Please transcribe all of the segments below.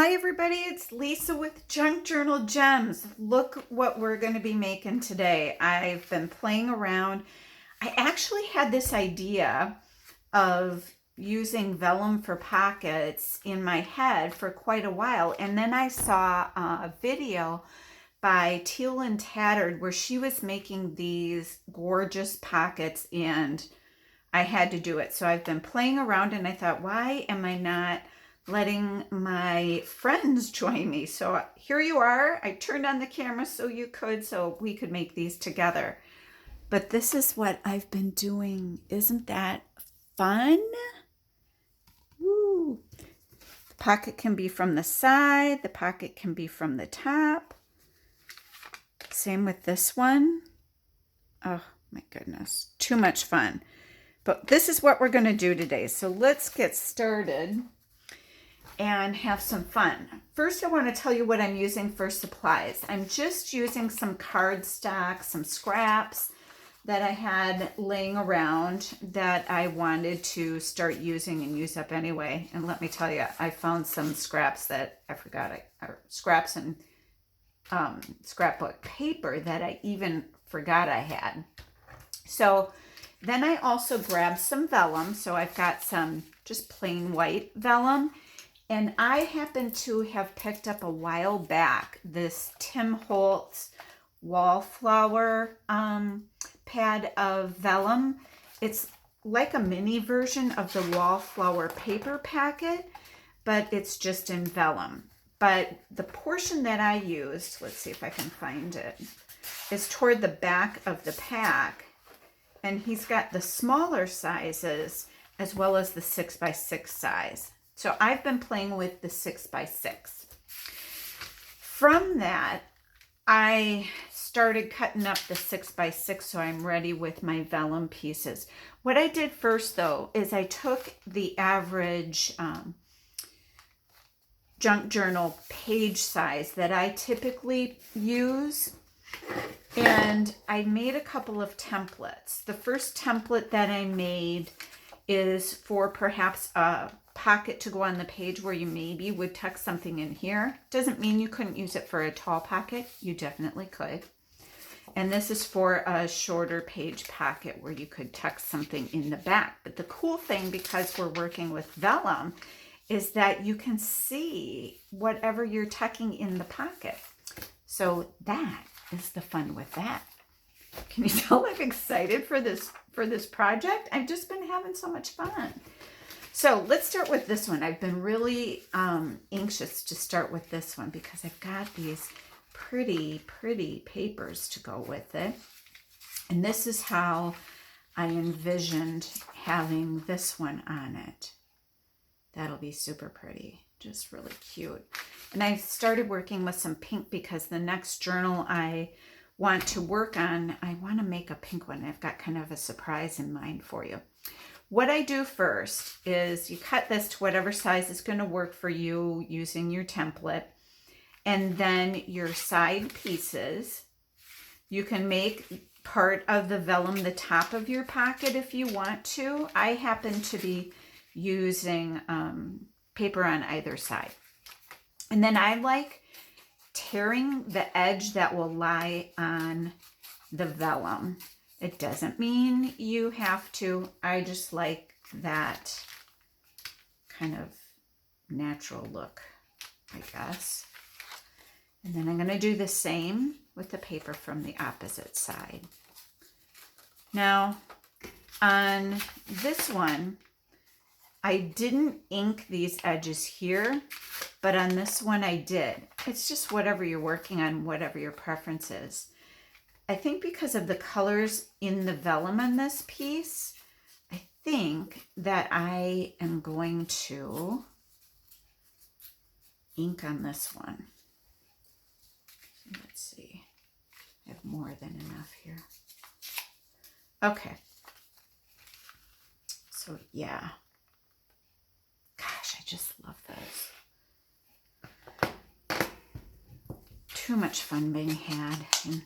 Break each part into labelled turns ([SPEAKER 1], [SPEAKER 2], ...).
[SPEAKER 1] Hi everybody, it's Lisa with Junk Journal Gems. Look what we're going to be making today. I've been playing around. I actually had this idea of using vellum for pockets in my head for quite a while, and then I saw a video by Teal and Tattered where she was making these gorgeous pockets, and I had to do it. So I've been playing around and I thought, why am I not letting my friends join me? So here you are. I turned on the camera so we could make these together. But this is what I've been doing. Isn't that fun? Woo. The pocket can be from the side. The pocket can be from the top. Same with this one. Oh my goodness. Too much fun. But this is what we're going to do today. So let's get started and have some fun. First, I want to tell you what I'm using for supplies. I'm just using some cardstock, some scraps that I had laying around that I wanted to start using and use up anyway. And let me tell you, I found some scraps that I forgot, scraps and scrapbook paper that I even forgot I had. So then I also grabbed some vellum. So I've got some just plain white vellum. And I happen to have picked up a while back this Tim Holtz wallflower pad of vellum. It's like a mini version of the wallflower paper packet, but it's just in vellum. But the portion that I used, let's see if I can find it, is toward the back of the pack. And he's got the smaller sizes as well as the 6x6 size. So I've been playing with the 6x6. From that, I started cutting up the 6x6 so I'm ready with my vellum pieces. What I did first though is I took the average junk journal page size that I typically use, and I made a couple of templates. The first template that I made is for perhaps a pocket to go on the page where you maybe would tuck something in here. Doesn't mean you couldn't use it for a tall pocket. You definitely could. And this is for a shorter page pocket where you could tuck something in the back. But the cool thing, because we're working with vellum, is that you can see whatever you're tucking in the pocket. So that is the fun with that. Can you tell I'm excited for this project? I've just been having so much fun. So let's start with this one. I've been really anxious to start with this one because I've got these pretty papers to go with it. And this is how I envisioned having this one on it. That'll be super pretty, just really cute. And I started working with some pink because the next journal I want to work on, I want to make a pink one. I've got kind of a surprise in mind for you. What I do first is you cut this to whatever size is going to work for you using your template. And then your side pieces, you can make part of the vellum the top of your pocket if you want to. I happen to be using paper on either side. And then I like tearing the edge that will lie on the vellum. It doesn't mean you have to. I just like that kind of natural look, I guess. And then I'm going to do the same with the paper from the opposite side. Now, on this one, I didn't ink these edges here, but on this one I did. It's just whatever you're working on, whatever your preference is. I think because of the colors in the vellum on this piece, I think that I am going to ink on this one. Let's see. I have more than enough here. Okay. So yeah. Gosh, I just love those. Too much fun being had in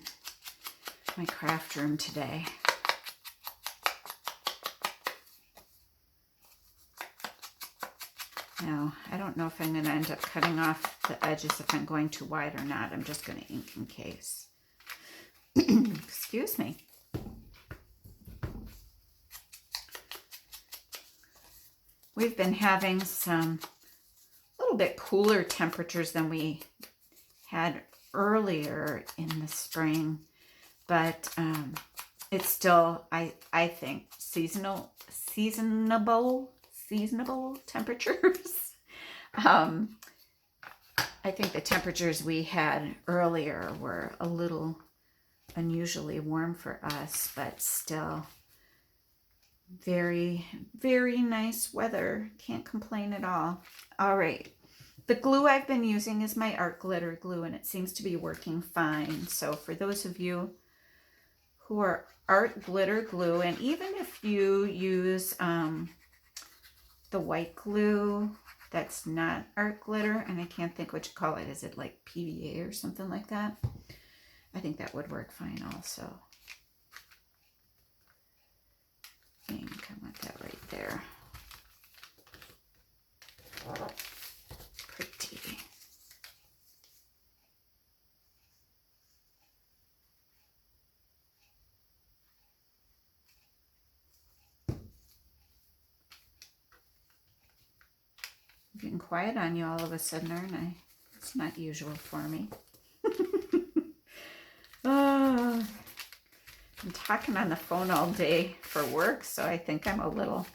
[SPEAKER 1] my craft room today. Now, I don't know if I'm going to end up cutting off the edges if I'm going too wide or not. I'm just going to ink in case. Excuse me. We've been having some a little bit cooler temperatures than we had earlier in the spring, but it's still, I think, seasonable temperatures. I think the temperatures we had earlier were a little unusually warm for us, but still very, very nice weather. Can't complain at all. All right. The glue I've been using is my art glitter glue, and it seems to be working fine. So for those of you who are art glitter glue, and even if you use the white glue that's not art glitter, and I can't think what you call it. Is it like PVA or something like that? I think that would work fine also. I think I want that right there. Pretty. I'm getting quiet on you all of a sudden, aren't I? It's not usual for me. Oh, I'm talking on the phone all day for work, so I think I'm a little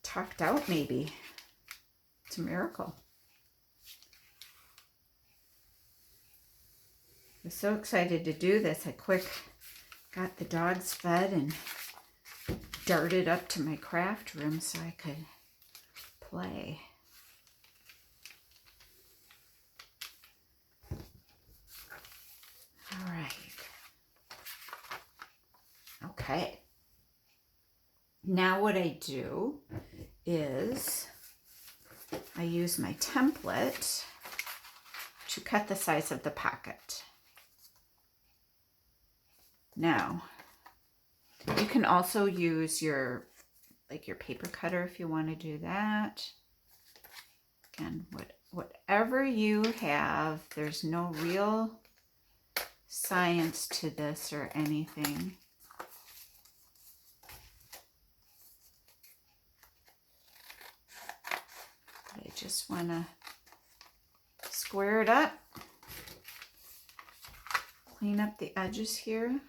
[SPEAKER 1] talked out maybe. It's a miracle. I was so excited to do this. I quick got the dogs fed and darted up to my craft room so I could play. All right. Okay. Now what I do is I use my template to cut the size of the pocket. Now, you can also use your paper cutter if you want to do that. Again, whatever you have, there's no real science to this or anything. But I just want to square it up, clean up the edges here.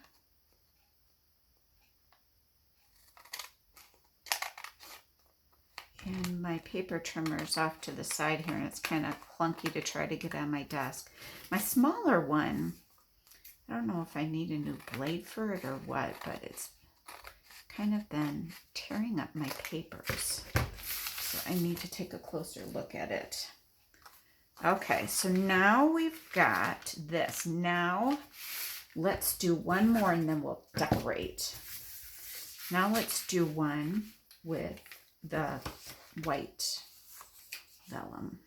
[SPEAKER 1] And my paper trimmer is off to the side here, and it's kind of clunky to try to get on my desk. My smaller one, I don't know if I need a new blade for it or what, but it's kind of been tearing up my papers. So I need to take a closer look at it. Okay, so now we've got this. Now let's do one more and then we'll decorate. Now let's do one with the white vellum.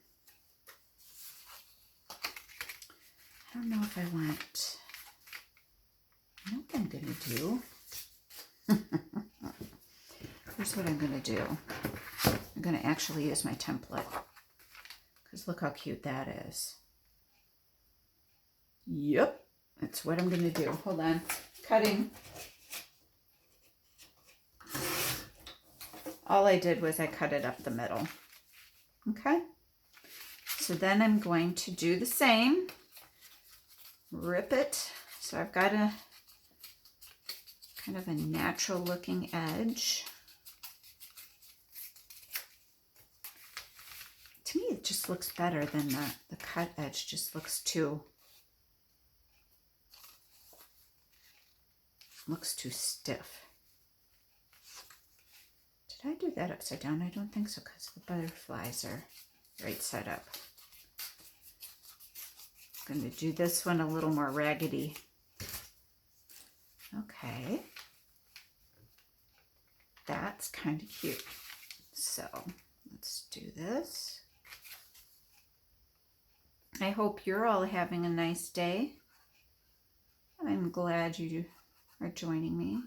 [SPEAKER 1] I don't know if I want, I know what I'm going to do. Here's what I'm going to do. I'm going to actually use my template because look how cute that is. Yep, that's what I'm going to do. Hold on. Cutting. All I did was I cut it up the middle. Okay. So then I'm going to do the same. Rip it. So I've got a kind of a natural looking edge. To me, it just looks better than the cut edge. Just looks too stiff. Did I do that upside down? I don't think so because the butterflies are right side up. I'm going to do this one a little more raggedy. Okay. That's kind of cute. So let's do this. I hope you're all having a nice day. I'm glad you are joining me.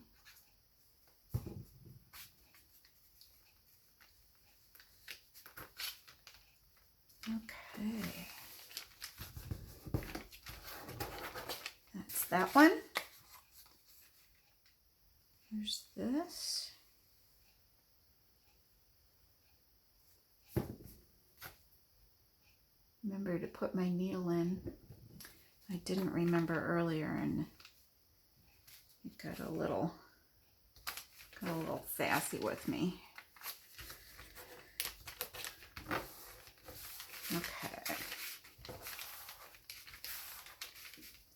[SPEAKER 1] Okay. That's that one. There's this. Remember to put my needle in. I didn't remember earlier and it got a little sassy with me. Okay.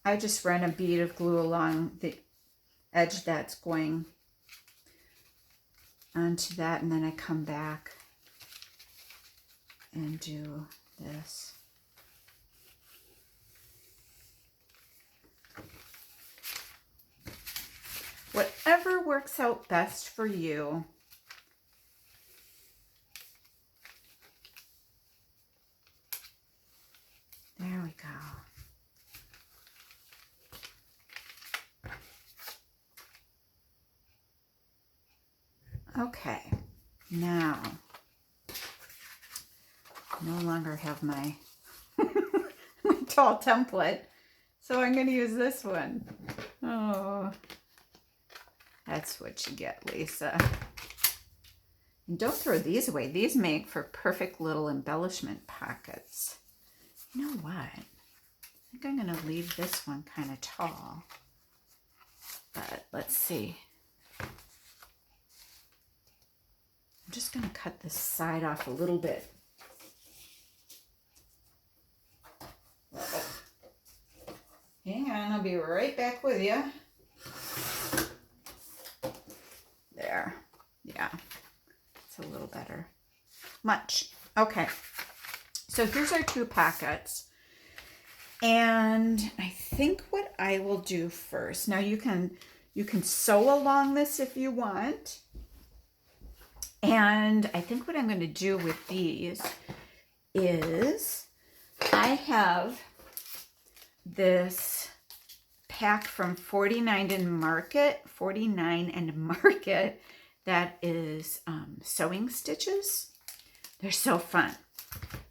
[SPEAKER 1] I just ran a bead of glue along the edge that's going onto that, and then I come back and do this. Whatever works out best for you. There we go. Okay, now I no longer have my, my tall template, so I'm going to use this one. Oh, that's what you get, Lisa. And don't throw these away. These make for perfect little embellishment pockets. You know what? I think I'm going to leave this one kind of tall, but let's see. I'm just going to cut this side off a little bit. Hang on, I'll be right back with you. There. Yeah, it's a little better. Much. Okay. So here's our two pockets. And I think what I will do first, now you can sew along this if you want. And I think what I'm going to do with these is I have this pack from 49 and Market that is sewing stitches. They're so fun.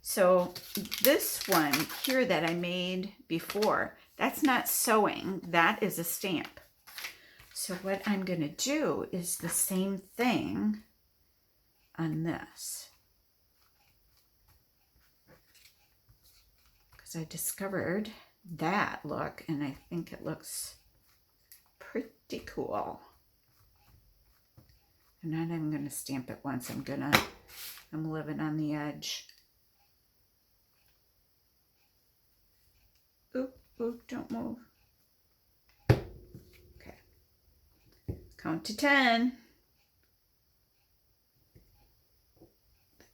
[SPEAKER 1] So this one here that I made before, that's not sewing, that is a stamp. So what I'm going to do is the same thing on this, because I discovered that look and I think it looks pretty cool. And not even going to stamp it once. I'm living on the edge. Oop, oop, don't move. Okay. Count to 10.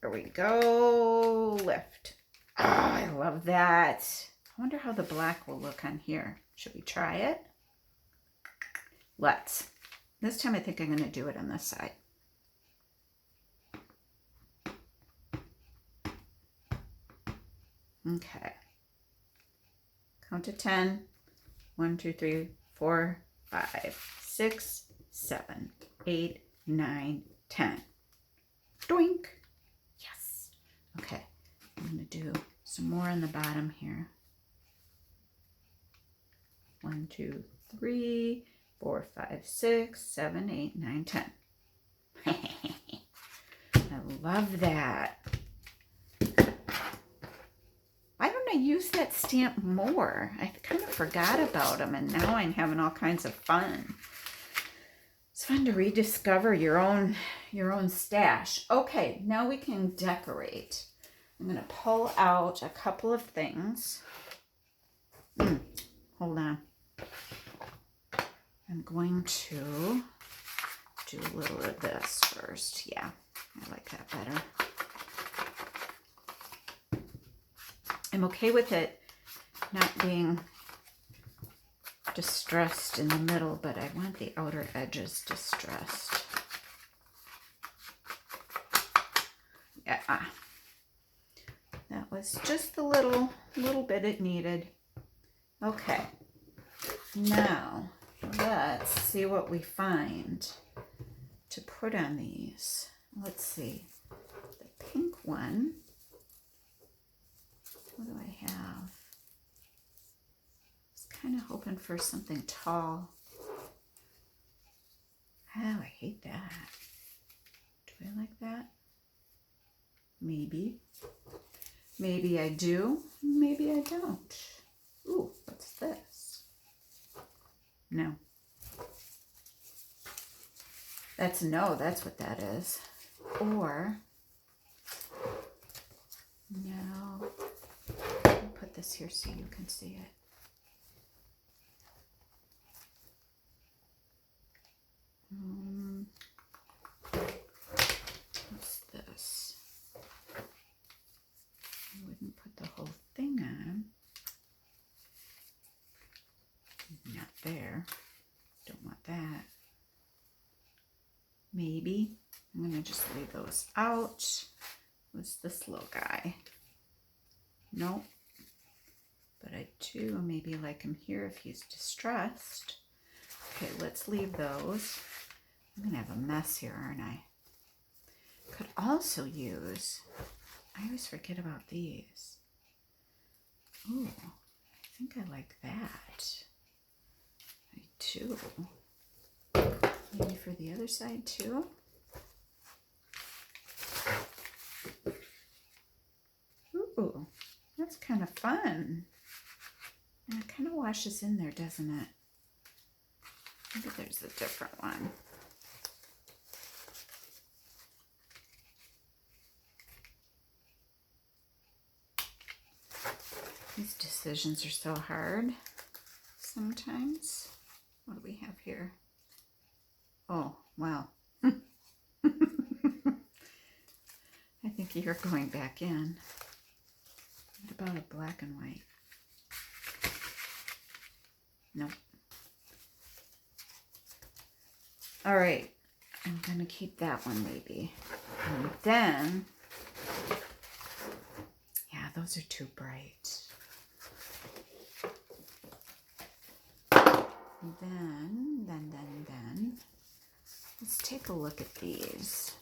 [SPEAKER 1] There we go. Lift. Oh, I love that. I wonder how the black will look on here. Should we try it? Let's. This time I think I'm going to do it on this side. Okay. Count to 10. 1, 2, 3, 4, 5, 6, 7, 8, 9, 10. Doink. Yes. Okay. I'm going to do some more on the bottom here. 1, 2, 3, 4, 5, 6, 7, 8, 9, 10. I love that. Why don't I use that stamp more? I kind of forgot about them, and now I'm having all kinds of fun. It's fun to rediscover your own stash. Okay, now we can decorate. I'm going to pull out a couple of things. Hold on. I'm going to do a little of this first. Yeah, I like that better. I'm okay with it not being distressed in the middle, but I want the outer edges distressed. Yeah, that was just the little bit it needed. Okay, now let's see what we find to put on these. Let's see, the pink one. What do I have? I was kind of hoping for something tall. Oh, I hate that. Do I like that? Maybe. Maybe I do. Maybe I don't. Ooh, what's this? No. That's no, that's what that is. Or, no. I'll put this here so you can see it. What's this? I wouldn't put the whole thing on. Not there. Don't want that. Maybe. I'm going to just leave those out. What's this little guy? Nope. But I do maybe like him here if he's distressed. Okay, let's leave those. I'm going to have a mess here, aren't I? Could also use, I always forget about these. Ooh, I think I like that. I do. Maybe for the other side too. Ooh, that's kind of fun. And it kind of washes in there, doesn't it? Maybe there's a different one. These decisions are so hard sometimes. What do we have here? Oh, wow. I think you're going back in. What about a black and white? Nope. All right. I'm going to keep that one maybe. And then, yeah, those are too bright. Then, let's take a look at these.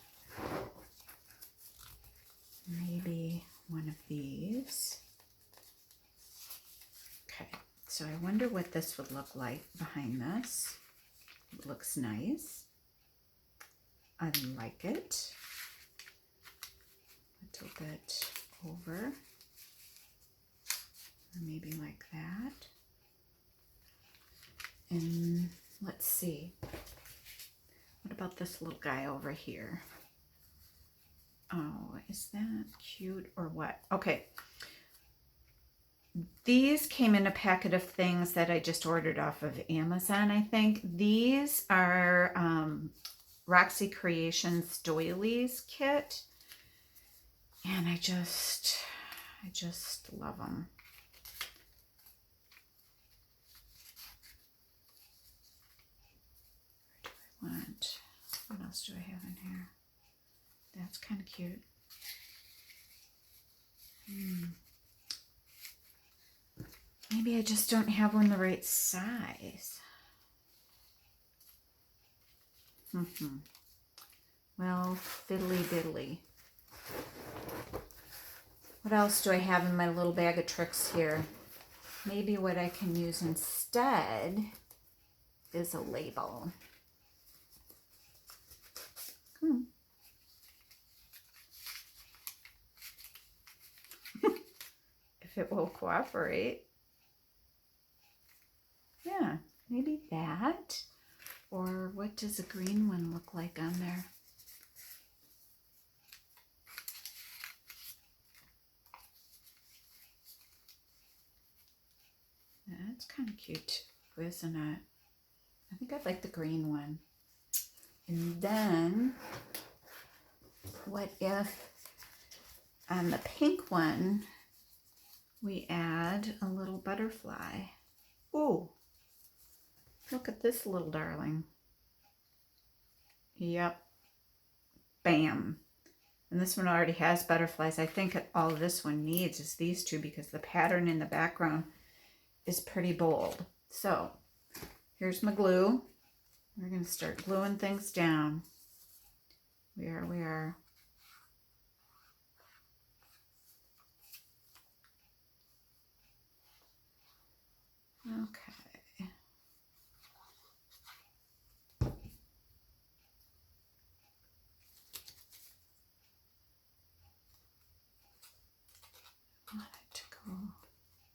[SPEAKER 1] Maybe one of these. Okay, so I wonder what this would look like behind this. It looks nice. I like it. A little bit over. Or maybe like that. And let's see. What about this little guy over here? Oh, is that cute or what? Okay. These came in a packet of things that I just ordered off of Amazon, I think. These are Roxy Creations doilies kit. And I just love them. What else do I have in here? That's kind of cute. Maybe I just don't have one the right size. Well, fiddly diddly. What else do I have in my little bag of tricks here? Maybe what I can use instead is a label. If it will cooperate. Yeah, maybe that. Or what does a green one look like on there? That's kind of cute too, isn't it? I think I'd like the green one. And then, what if on the pink one, we add a little butterfly? Ooh, look at this little darling. Yep. Bam. And this one already has butterflies. I think all this one needs is these two because the pattern in the background is pretty bold. So, here's my glue. We're going to start gluing things down. We are.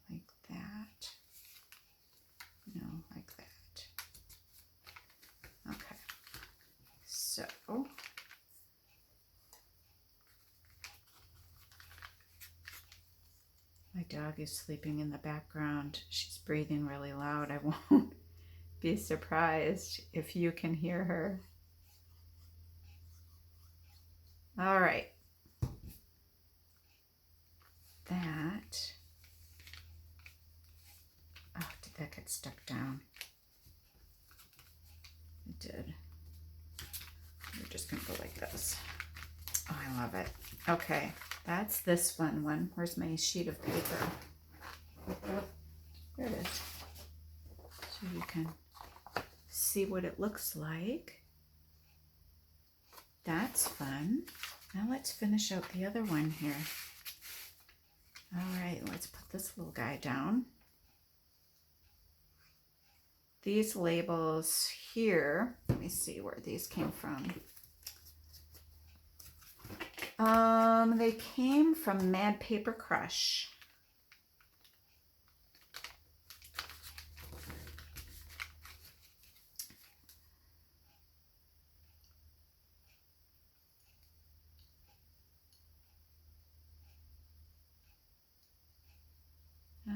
[SPEAKER 1] like that. No, like that. Okay. So my dog is sleeping in the background. She's breathing really loud. I won't be surprised if you can hear her. All right. That. Oh, did that get stuck down? It did. We're just going to go like this. Oh, I love it. Okay, that's this fun one. Where's my sheet of paper? There it is. So you can see what it looks like. That's fun. Now let's finish out the other one here. All right, let's put this little guy down. These labels here, let me see where these came from. They came from Mad Paper Crush.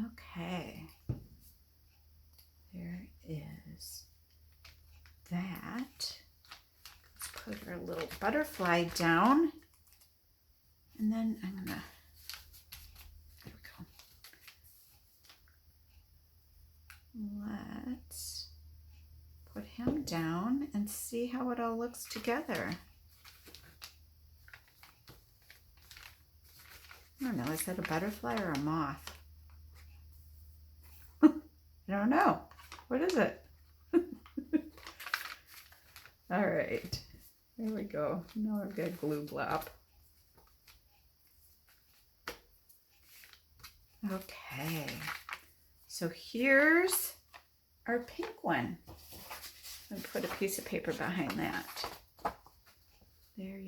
[SPEAKER 1] Okay, there is that. Let's put our little butterfly down, and then I'm gonna, there we go. Let's put him down and see how it all looks together. I don't know, is that a butterfly or a moth? I don't know. What is it? All right, there we go. Now I've got glue glop. Okay, so here's our pink one. I'm gonna put a piece of paper behind that. There you go.